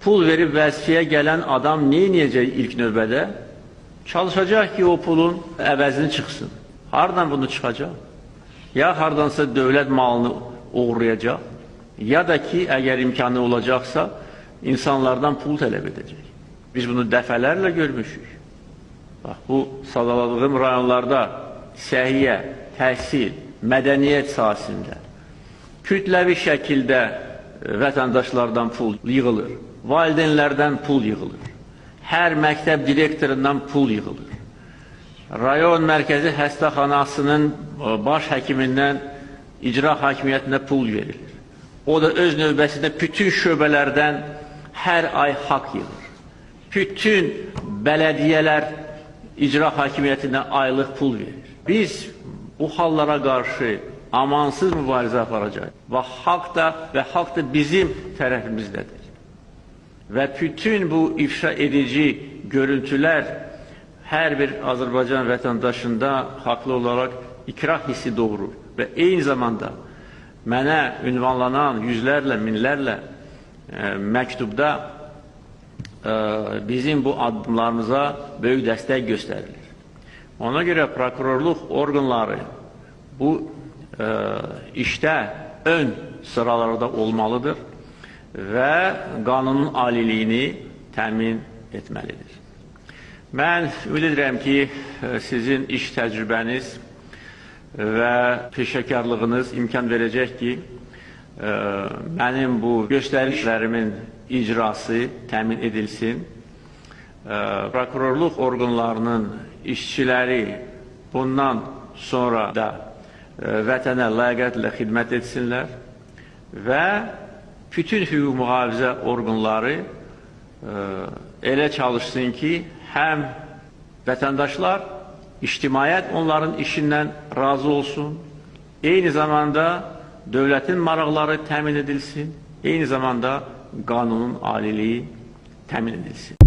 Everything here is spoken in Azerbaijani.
pul verib vəzifəyə gələn adam neyniyəcək ilk növbədə? Çalışacaq ki, o pulun əvəzini çıxsın. Hardan bunu çıxacaq? Ya hardansa dövlət malını uğurlayacaq, ya da ki, əgər imkanı olacaqsa, insanlardan pul tələb edəcək. Biz bunu dəfələrlə görmüşük. Bax, bu sadaladığım rayonlarda səhiyyə, təhsil, mədəniyyət sahəsində kütləvi şəkildə vətəndaşlardan pul yığılır, valideynlərdən pul yığılır, hər məktəb direktorundan pul yığılır. Rayon mərkəzi xəstəxanasının baş həkimindən icra hakimiyyətinə pul verilir. O da öz növbəsində bütün şöbələrdən hər ay haqq yığır. Bütün bələdiyyələr icra hakimiyyətinə aylıq pul verir. Biz bu hallara qarşı amansız mübarizə aparacaq və haqq da bizim tərəfimizdədir. Və bütün bu ifşa edici görüntülər hər bir Azərbaycan vətəndaşında haqlı olaraq ikrah hissi doğurur və eyni zamanda mənə ünvanlanan yüzlərlə, minlərlə məktubda bizim bu addımlarımıza böyük dəstək göstərilir. Ona görə prokurorluq orqanları bu işdə ön sıralarda olmalıdır və qanunun aliliyini təmin etməlidir. Mən ümid edirəm ki, sizin iş təcrübəniz və peşəkarlığınız imkan verəcək ki, mənim bu göstərişlərimin icrası təmin edilsin. Prokurorluq orqanlarının işçiləri bundan sonra da vətənə ləyaqətlə xidmət etsinlər və bütün hüquq mühafizə orqanları elə çalışsın ki, həm vətəndaşlar, ictimaiyyət onların işindən razı olsun, eyni zamanda dövlətin maraqları təmin edilsin, eyni zamanda qanunun aliliyi təmin edilsin.